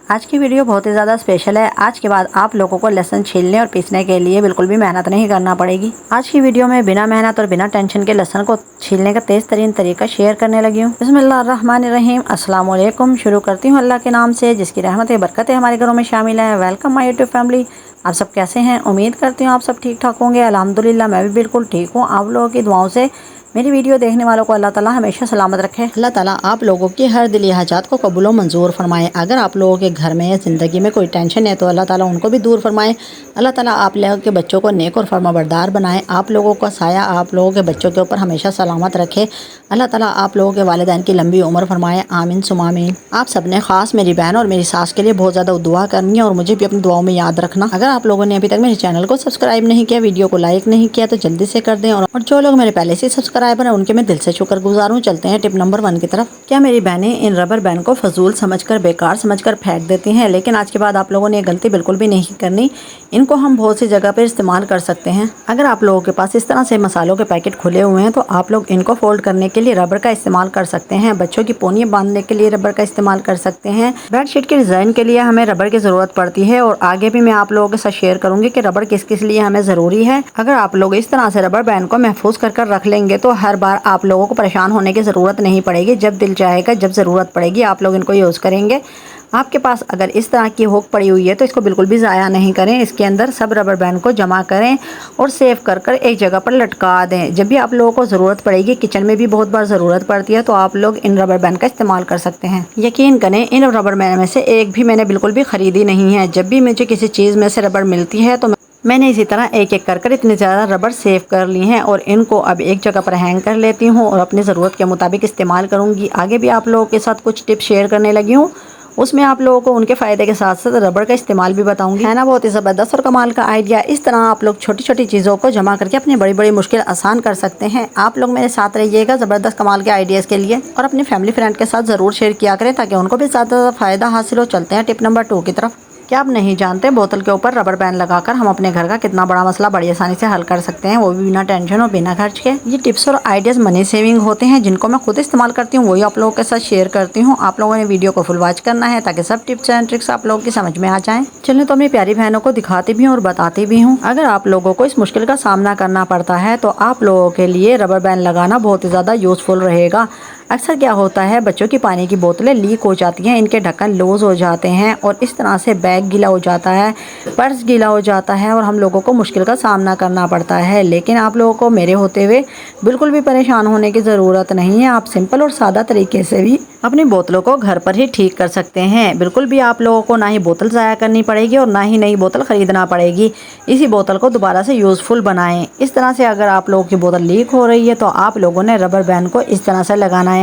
आज की वीडियो बहुत ही ज़्यादा स्पेशल है। आज के बाद आप लोगों को लहसुन छीलने और पीसने के लिए बिल्कुल भी मेहनत नहीं करना पड़ेगी। आज की वीडियो में बिना मेहनत और बिना टेंशन के लहसुन को छीलने का तेज तरीन तरीका शेयर करने लगी हूँ। बिस्मिल्लाहिर्रहमानिर्रहीम। अस्सलाम वालेकुम। शुरू करती हूँ अल्लाह के नाम से जिसकी रहमत बरकत हमारे घरों में शामिल है। Welcome my YouTube family. आप सब कैसे हैं? उम्मीद करती हूँ आप सब ठीक ठाक होंगे। अल्हम्दुलिल्लाह मैं भी बिल्कुल ठीक हूँ। आप लोगों की दुआओं से मेरी वीडियो देखने वालों को अल्लाह ताला हमेशा सलामत रखे। अल्लाह ताला आप लोगों की हर दिली हाजात को कबूल व मंजूर फरमाए। अगर आप लोगों के घर में ज़िंदगी में कोई टेंशन है तो अल्लाह ताला उनको भी दूर फरमाए। अल्लाह ताला आप लोगों के बच्चों को नेक और फरमाबरदार बनाए। आप लोगों का साया आप लोगों के बच्चों के ऊपर हमेशा सलामत रखे। अल्लाह ताला आप लोगों के वालिदैन की लंबी उम्र फरमाए। आमीन सुमा आमीन। आप सबने खास मेरी बहन और मेरी सास के लिए बहुत ज़्यादा दुआ करनी है और मुझे भी अपनी दुआओं में याद रखना। अगर आप लोगों ने अभी तक मेरे चैनल को सब्सक्राइब नहीं किया, वीडियो को लाइक नहीं किया तो जल्दी से कर दें। और जो लोग मेरे पहले से सब्सक्राइबर हैं उनके मैं दिल से शुक्रगुजार हूँ। चलते हैं टिप नंबर 1 की तरफ। क्या मेरी बहनें इन रबर बैंड को फजूल समझकर, बेकार समझकर फेंक देती हैं? लेकिन आज के बाद आप लोगों ने ये गलती बिल्कुल भी नहीं करनी। इनको हम बहुत सी जगह पर इस्तेमाल कर सकते हैं। अगर आप लोगों के पास इस तरह से मसालों के पैकेट खुले हुए हैं तो आप लोग इनको फोल्ड करने के लिए रबर का इस्तेमाल कर सकते हैं। बच्चों की पोनियां बांधने के लिए रबर का इस्तेमाल कर सकते हैं। बेडशीट के डिजाइन के लिए हमें रबर की जरूरत पड़ती है और आगे भी मैं आप लोगों के साथ शेयर करूंगी कि रबर किस किस लिए हमें जरूरी है। अगर आप लोग इस तरह से रबर बैंड को महफूज कर रख लेंगे तो हर बार आप लोगों को परेशान होने की ज़रूरत नहीं पड़ेगी। जब दिल चाहेगा, जब ज़रूरत पड़ेगी आप लोग इनको यूज़ करेंगे। आपके पास अगर इस तरह की हुक पड़ी हुई है तो इसको बिल्कुल भी ज़ाया नहीं करें। इसके अंदर सब रबर बैंड को जमा करें और सेव कर एक जगह पर लटका दें। जब भी आप लोगों को ज़रूरत पड़ेगी, किचन में भी बहुत बार ज़रूरत पड़ती है, तो आप लोग इन रबर बैंड का इस्तेमाल कर सकते हैं। यकीन करें इन रबर बैंड में से एक भी मैंने बिल्कुल भी ख़रीदी नहीं है। जब भी मुझे किसी चीज़ में से रबर मिलती है तो मैंने इसी तरह एक एक कर इतने ज़्यादा रबर सेव कर ली हैं और इनको अब एक जगह पर हैंग कर लेती हूँ और अपनी ज़रूरत के मुताबिक इस्तेमाल करूँगी। आगे भी आप लोगों के साथ कुछ टिप्स शेयर करने लगी हूँ, उसमें आप लोगों को उनके फ़ायदे के साथ साथ रबर का इस्तेमाल भी बताऊंगी। है ना बहुत ही ज़बरदस्त और कमाल का आइडिया। इस तरह आप लोग छोटी छोटी चीज़ों को जमा करके अपनी बड़ी बड़ी मुश्किल आसान कर सकते हैं। आप लोग मेरे साथ रहिएगा ज़बरदस्त कमाल के आइडियाज़ के लिए और अपनी फैमिली फ्रेंड के साथ ज़रूर शेयर किया करें ताकि उनको भी ज़्यादा फ़ायदा हासिल हो। चलते हैं टिप नंबर 2 की तरफ। क्या आप नहीं जानते बोतल के ऊपर रबर बैंड लगाकर हम अपने घर का कितना बड़ा मसला बड़ी आसानी से हल कर सकते हैं, वो भी बिना टेंशन और बिना खर्च के। ये टिप्स और आइडियाज़ मनी सेविंग होते हैं जिनको मैं खुद इस्तेमाल करती हूँ, वही आप लोगों के साथ शेयर करती हूँ। आप लोगों ने वीडियो को फुल वॉच करना है ताकि सब टिप्स एंड ट्रिक्स आप लोगों की समझ में आ जाएं। चलिए तो अपनी प्यारी बहनों को दिखाती भी हूँ और बताती भी हूँ। अगर आप लोगों को इस मुश्किल का सामना करना पड़ता है तो आप लोगों के लिए रबर बैंड लगाना बहुत ही ज़्यादा यूज़फुल रहेगा। अक्सर क्या होता है, बच्चों की पानी की बोतलें लीक हो जाती हैं, इनके ढक्कन लूज हो जाते हैं और इस तरह से बैग गीला हो जाता है, पर्स गीला हो जाता है और हम लोगों को मुश्किल का सामना करना पड़ता है। लेकिन आप लोगों को मेरे होते हुए बिल्कुल भी परेशान होने की ज़रूरत नहीं है। आप सिंपल और सादा तरीके से भी अपनी बोतलों को घर पर ही ठीक कर सकते हैं। बिल्कुल भी आप लोगों को ना ही बोतल ज़ाया करनी पड़ेगी और ना ही नई बोतल ख़रीदना पड़ेगी। इसी बोतल को दोबारा से यूज़फुल बनाएं। इस तरह से अगर आप लोगों की बोतल लीक हो रही है तो आप लोगों ने रबर बैंड को इस तरह से लगाना है।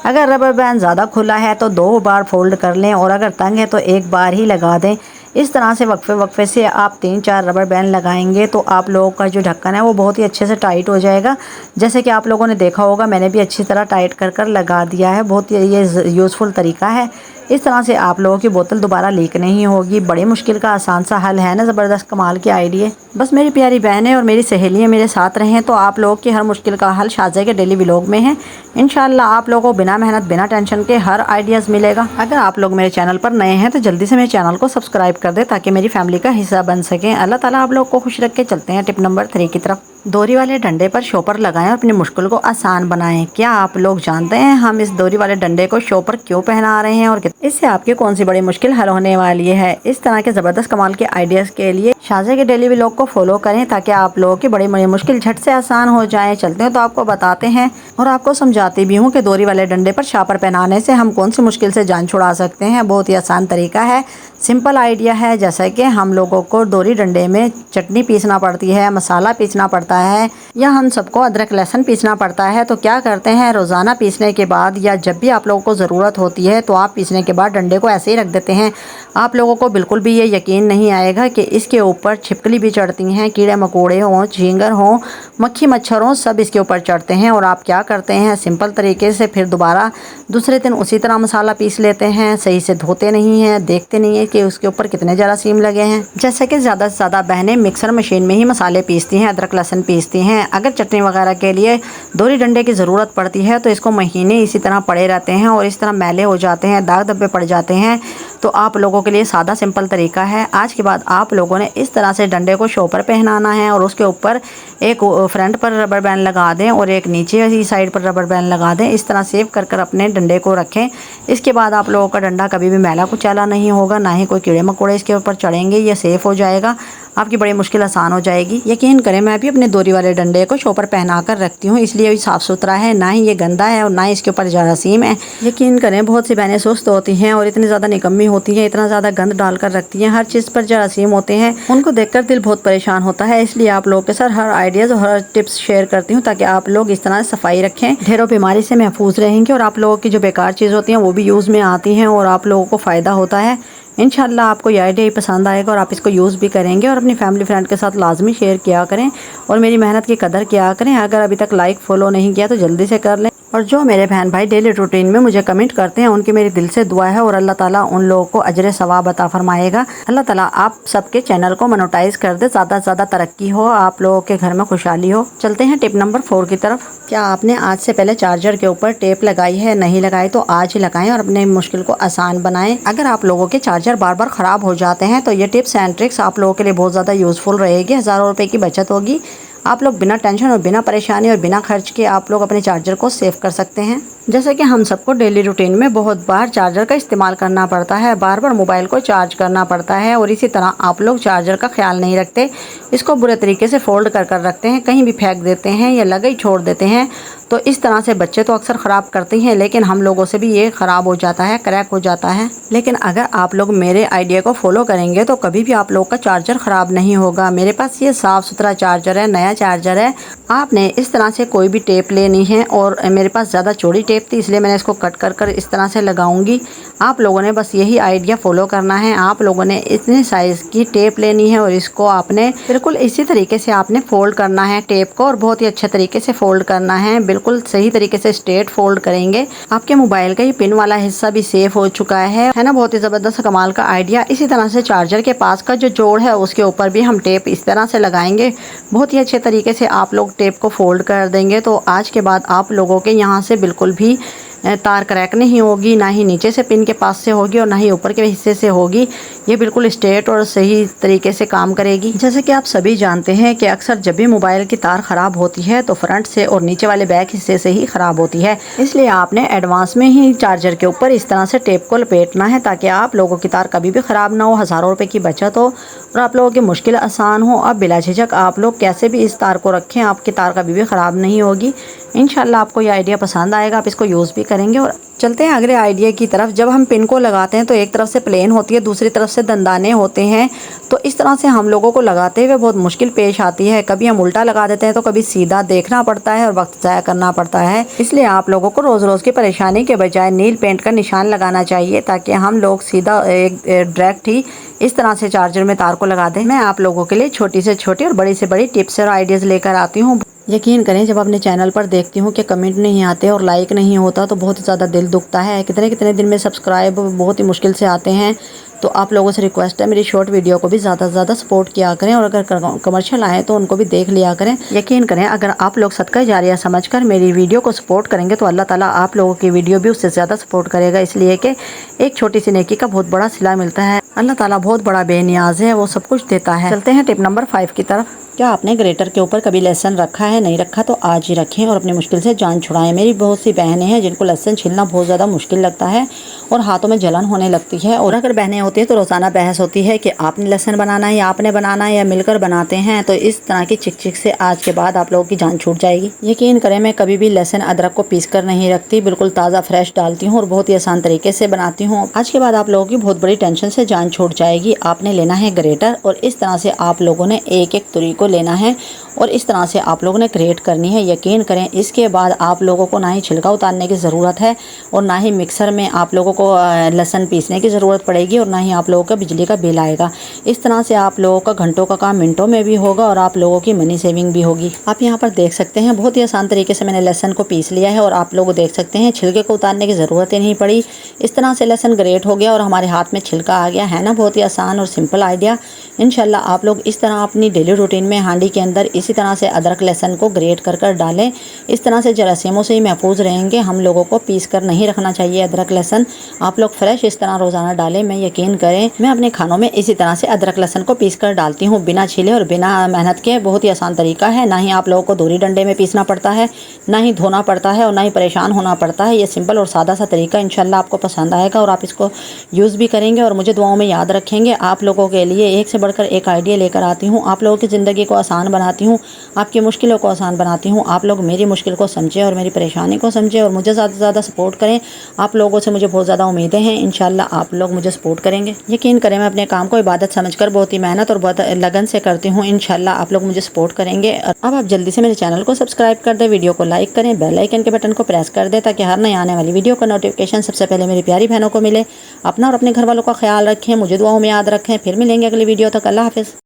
अगर रबर बैंड ज़्यादा खुला है तो 2 बार फोल्ड कर लें और अगर तंग है तो 1 बार ही लगा दें। इस तरह से वक्फे से आप 3-4 रबर बैंड लगाएंगे तो आप लोगों का जो ढक्कन है वो बहुत ही अच्छे से टाइट हो जाएगा। जैसे कि आप लोगों ने देखा होगा, मैंने भी अच्छी तरह टाइट कर लगा दिया है। बहुत ही ये यूज़फुल तरीका है। इस तरह से आप लोगों की बोतल दोबारा लीक नहीं होगी। बड़ी मुश्किल का आसान सा हल है ना, ज़बरदस्त कमाल के आइडिया। बस मेरी प्यारी बहनें और मेरी सहेलियाँ मेरे साथ रहें तो आप लोगों की हर मुश्किल का हल शाज़ा के डेली व्लॉग में है। इंशाल्लाह आप लोगों को बिना मेहनत बिना टेंशन के हर आइडियाज़ मिलेगा। अगर आप लोग मेरे चैनल पर नए हैं तो जल्दी से मेरे चैनल को सब्सक्राइब कर दें ताकि मेरी फैमिली का हिस्सा बन सकें। अल्लाह ताला आप लोग को खुश रख के। चलते हैं टिप नंबर 3 की तरफ। डोरी वाले डंडे पर शॉपर लगाएं और अपनी मुश्किल को आसान बनाएं। क्या आप लोग जानते हैं हम इस डोरी वाले डंडे को शॉपर क्यों पहना रहे हैं और इससे आपकी कौन सी बड़ी मुश्किल हल होने वाली है? इस तरह के ज़बरदस्त कमाल के आइडियाज़ के लिए शाज़ा के डेली व्लॉग को फॉलो करें ताकि आप लोगों की बड़ी बड़ी मुश्किल झट से आसान हो जाए। चलते हैं तो आपको बताते हैं और आपको समझाती भी हूँ कि डोरी वाले डंडे पर शॉपर पहनाने से हम कौन सी मुश्किल से जान छुड़ा सकते हैं। बहुत ही आसान तरीका है, सिंपल आइडिया है। जैसे कि हम लोगों को डोरी डंडे में चटनी पीसना पड़ती है, मसाला पीसना पड़ता है या हम सबको अदरक लहसुन पीसना पड़ता है, तो क्या करते हैं रोज़ाना पीसने के बाद या जब भी आप लोगों को ज़रूरत होती है तो आप पीसने के बाद डंडे को ऐसे ही रख देते हैं। आप लोगों को बिल्कुल भी ये यकीन नहीं आएगा कि इसके ऊपर छिपकली भी चढ़ती हैं, कीड़े मकोड़े हों, झींगर हों, मक्खी मच्छर हों, सब इसके ऊपर चढ़ते हैं। और आप क्या करते हैं, सिंपल तरीके से फिर दोबारा दूसरे दिन उसी तरह मसाला पीस लेते हैं। सही से धोते नहीं हैं, देखते नहीं है कि उसके ऊपर कितने जरासीम लगे हैं। जैसे कि ज़्यादा से ज़्यादा बहनें मिक्सर मशीन में ही मसाले पीसती हैं, अदरक लहसुन लहसुन पीसती हैं। अगर चटनी वगैरह के लिए दोहरी डंडे की ज़रूरत पड़ती है तो इसको महीने इसी तरह पड़े रहते हैं और इस तरह मैले हो जाते हैं, दाग धब्बे पड़ जाते हैं। तो आप लोगों के लिए सादा सिंपल तरीका है। आज के बाद आप लोगों ने इस तरह से डंडे को शॉपर पहनाना है और उसके ऊपर एक फ्रंट पर रबर बैंड लगा दें और एक नीचे वाली साइड पर रबर बैंड लगा दें। इस तरह सेव कर अपने डंडे को रखें। इसके बाद आप लोगों का डंडा कभी भी मैला कुचैला नहीं होगा, ना ही कोई कीड़े मकोड़े इसके ऊपर चढ़ेंगे। ये सेफ हो जाएगा, आपकी बड़ी मुश्किल आसान हो जाएगी। यकीन करें मैं भी अपने दोरी वाले डंडे को शॉपर पहना कर रखती हूँ, इसलिए ये साफ़ सुथरा है, ना ही ये गंदा है और ना ही इसके ऊपर जरासीम है। यकीन करें बहुत सी बहनें सुस्त होती हैं और इतनी ज़्यादा निकम्मी होती हैं, इतना ज़्यादा गंद डाल कर रखती हैं, हर चीज़ पर जरासीम होते हैं। उनको देखकर दिल बहुत परेशान होता है। इसलिए आप लोगों के साथ हर आइडियाज़ और हर टिप्स शेयर करती हूँ ताकि आप लोग इस तरह सफाई रखें, ढेरों बीमारी से महफूज रहेंगे और आप लोगों की जो बेकार चीज़ होती हैं वो भी यूज़ में आती हैं और आप लोगों को फ़ायदा होता है। इंशाल्लाह आपको ये आइडिया पसंद आएगा और आप इसको यूज़ भी करेंगे और अपनी फैमिली फ्रेंड के साथ लाजमी शेयर किया करें और मेरी मेहनत की कदर किया करें। अगर अभी तक लाइक फॉलो नहीं किया तो जल्दी से कर लें। और जो मेरे बहन भाई डेली रूटीन में मुझे कमेंट करते हैं उनकी मेरी दिल से दुआ है और अल्लाह ताला उन लोगों को अजर सवाब अता फरमाएगा। अल्लाह ताला आप सबके चैनल को मोनेटाइज कर दे, ज़्यादा से ज़्यादा तरक्की हो, आप लोगों के घर में खुशहाली हो। चलते हैं टिप नंबर 4 की तरफ। क्या आपने आज से पहले चार्जर के ऊपर टेप लगाई है? नहीं लगाई तो आज ही लगाएं और अपने मुश्किल को आसान बनाएं। अगर आप लोगों के चार्जर बार बार ख़राब हो जाते हैं तो ये टिप्स एंड ट्रिक्स आप लोगों के लिए बहुत ज़्यादा यूज़फुल रहेगी। हज़ारों रुपए की बचत होगी। आप लोग बिना टेंशन और बिना परेशानी और बिना खर्च के आप लोग अपने चार्जर को सेव कर सकते हैं। जैसे कि हम सबको डेली रूटीन में बहुत बार चार्जर का इस्तेमाल करना पड़ता है, बार बार मोबाइल को चार्ज करना पड़ता है और इसी तरह आप लोग चार्जर का ख्याल नहीं रखते, इसको बुरे तरीके से फोल्ड कर कर रखते हैं, कहीं भी फेंक देते हैं या लगे ही छोड़ देते हैं। तो इस तरह से बच्चे तो अक्सर ख़राब करते हैं, लेकिन हम लोगों से भी ये ख़राब हो जाता है, क्रैक हो जाता है। लेकिन अगर आप लोग मेरे आइडिया को फॉलो करेंगे तो कभी भी आप लोग का चार्जर ख़राब नहीं होगा। मेरे पास ये साफ़ सुथरा चार्जर है, नया चार्जर है। आपने इस तरह से कोई भी टेप लेनी है और मेरे पास ज़्यादा चौड़ी टेप थी इसलिए मैंने इसको कट कर इस तरह से लगाऊंगी। आप लोगों ने बस यही आइडिया फॉलो करना है। आप लोगों ने इतने साइज़ की टेप लेनी है और इसको आपने बिल्कुल इसी तरीके से आपने फोल्ड करना है टेप को और बहुत ही अच्छे तरीके से फोल्ड करना है, बिल्कुल सही तरीके से स्ट्रेट फोल्ड करेंगे। आपके मोबाइल का ये पिन वाला हिस्सा भी सेफ हो चुका है ना। बहुत ही ज़बरदस्त कमाल का आइडिया। इसी तरह से चार्जर के पास का जो जोड़ है उसके ऊपर भी हम टेप इस तरह से लगाएंगे। बहुत ही अच्छे तरीके से आप लोग टेप को फोल्ड कर देंगे तो आज के बाद आप लोगों के यहाँ से बिल्कुल भी तार क्रैक नहीं होगी, ना ही नीचे से पिन के पास से होगी और ना ही ऊपर के हिस्से से होगी। ये बिल्कुल स्ट्रेट और सही तरीके से काम करेगी। जैसे कि आप सभी जानते हैं कि अक्सर जब भी मोबाइल की तार ख़राब होती है तो फ्रंट से और नीचे वाले बैक हिस्से से ही ख़राब होती है। इसलिए आपने एडवांस में ही चार्जर के ऊपर इस तरह से टेप को लपेटना है ताकि आप लोगों की तार कभी भी ख़राब ना हो, हज़ारों रुपये की बचत हो और आप लोगों की मुश्किल आसान हो। अब बिला झिझक आप लोग कैसे भी इस तार को रखें, आपकी तार कभी भी ख़राब नहीं होगी। इंशाल्लाह आपको ये आइडिया पसंद आएगा, आप इसको यूज़ भी करेंगे। और चलते हैं अगले आइडिया की तरफ। जब हम पिन को लगाते हैं तो एक तरफ से प्लेन होती है, दूसरी तरफ से दंदाने होते हैं। तो इस तरह से हम लोगों को लगाते हुए बहुत मुश्किल पेश आती है। कभी हम उल्टा लगा देते हैं तो कभी सीधा देखना पड़ता है और वक्त ज़ाया करना पड़ता है। इसलिए आप लोगों को रोज़ रोज़ की परेशानी के बजाय नील पेंट का निशान लगाना चाहिए ताकि हम लोग सीधा एक डायरेक्ट ही इस तरह से चार्जर में तार को लगा दें। मैं आप लोगों के लिए छोटी से छोटी और बड़ी से बड़ी टिप्स और आइडियाज़ लेकर आती हूँ। यकीन करें जब अपने चैनल पर देखती हूँ कि कमेंट नहीं आते और लाइक नहीं होता तो बहुत ज़्यादा दिल दुखता है। कितने कितने दिन में सब्सक्राइब बहुत ही मुश्किल से आते हैं। तो आप लोगों से रिक्वेस्ट है मेरी शॉर्ट वीडियो को भी ज़्यादा से ज़्यादा सपोर्ट किया करें और अगर कमर्शियल आए तो उनको भी देख लिया करें। यकीन करें अगर आप लोग सदका जारिया समझकर मेरी वीडियो को सपोर्ट करेंगे तो अल्लाह ताला आप लोगों की वीडियो भी उससे ज़्यादा सपोर्ट करेगा, इसलिए कि एक छोटी सी नेकी का बहुत बड़ा सिला मिलता है। अल्लाह ताला बहुत बड़ा बेनियाज है, वो सब कुछ देता है। चलते हैं टिप नंबर 5 की तरफ। क्या आपने ग्रेटर के ऊपर कभी लहसुन रखा है? नहीं रखा तो आज ही रखें और अपनी मुश्किल से जान छुड़ाएं। मेरी बहुत सी बहनें हैं जिनको लहसुन छीलना बहुत ज़्यादा मुश्किल लगता है और हाथों में जलन होने लगती है। और अगर बहनें होती हैं तो रोज़ाना बहस होती है कि आपने लहसुन बनाना है या आपने बनाना है या मिलकर बनाते हैं। तो इस तरह की चिक चिक से आज के बाद आप लोगों की जान छूट जाएगी। यकीन करें मैं कभी भी लहसुन अदरक को पीस कर नहीं रखती, बिल्कुल ताज़ा फ्रेश डालती हूँ और बहुत ही आसान तरीके से बनाती हूँ। आज के बाद आप लोगों की बहुत बड़ी टेंशन से जान छूट जाएगी। आपने लेना है ग्रेटर और इस तरह से आप लोगों ने एक एक तुरी को लेना है और इस तरह से आप लोगों ने ग्रेट करनी है। यकीन करें इसके बाद आप लोगों को ना ही छिलका उतारने की ज़रूरत है और ना ही मिक्सर में आप लोगों को लहसुन पीसने की ज़रूरत पड़ेगी और ना ही आप लोगों का बिजली का बिल आएगा। इस तरह से आप लोगों का घंटों का काम मिनटों में भी होगा और आप लोगों की मनी सेविंग भी होगी। आप यहाँ पर देख सकते हैं बहुत ही आसान तरीके से मैंने लहसुन को पीस लिया है और आप लोग देख सकते हैं छिलके को उतारने की ज़रूरत ही नहीं पड़ी। इस तरह से लहसुन ग्रेट हो गया और हमारे हाथ में छिलका आ गया है ना। बहुत ही आसान और सिंपल आइडिया। इंशाल्लाह आप लोग इस तरह अपनी डेली रूटीन में हांडी के अंदर इसी तरह से अदरक लहसुन को ग्रेट कर डालें। इस तरह से जरासीमों से ही महफूज रहेंगे। हम लोगों को पीस कर नहीं रखना चाहिए अदरक लहसुन। आप लोग फ्रेश इस तरह रोज़ाना डालें। मैं यकीन करें, मैं अपने खानों में इसी तरह से अदरक लहसुन को पीस कर डालती हूँ, बिना छीले और बिना मेहनत के। बहुत ही आसान तरीका है। ना ही आप लोगों को धूरी डंडे में पीसना पड़ता है, ना ही धोना पड़ता है और ना ही परेशान होना पड़ता है। ये सिंपल और सादा सा तरीका इंशाल्लाह आपको पसंद आएगा और आप इसको यूज़ भी करेंगे और मुझे दुआओं में याद रखेंगे। आप लोगों के लिए एक से बढ़कर एक आइडिया लेकर आती हूँ। आप लोगों की ज़िंदगी को आसान बनाती हूँ, आपकी मुश्किलों को आसान बनाती हूँ। आप लोग मेरी मुश्किल को समझें और मेरी परेशानी को समझें और मुझे ज़्यादा से ज़्यादा सपोर्ट करें। आप लोगों से मुझे बहुत ज़्यादा उम्मीदें हैं। इंशाल्लाह आप लोग मुझे सपोर्ट करेंगे। यकीन करें, मैं अपने काम को इबादत समझकर बहुत ही मेहनत और बहुत लगन से करती हूँ। इंशाल्लाह आप लोग मुझे सपोर्ट करेंगे। अब आप जल्दी से मेरे चैनल को सब्सक्राइब कर दें, वीडियो को लाइक करें, बेल आइकन के बटन को प्रेस कर दें ताकि हर नई आने वाली वीडियो का नोटिफिकेशन सबसे पहले मेरी प्यारी बहनों को मिले। अपना और अपने घर वालों का ख्याल रखें, मुझे दुआओं में याद रखें। फिर मिलेंगे अगली वीडियो तक। अल्लाह हाफिज़।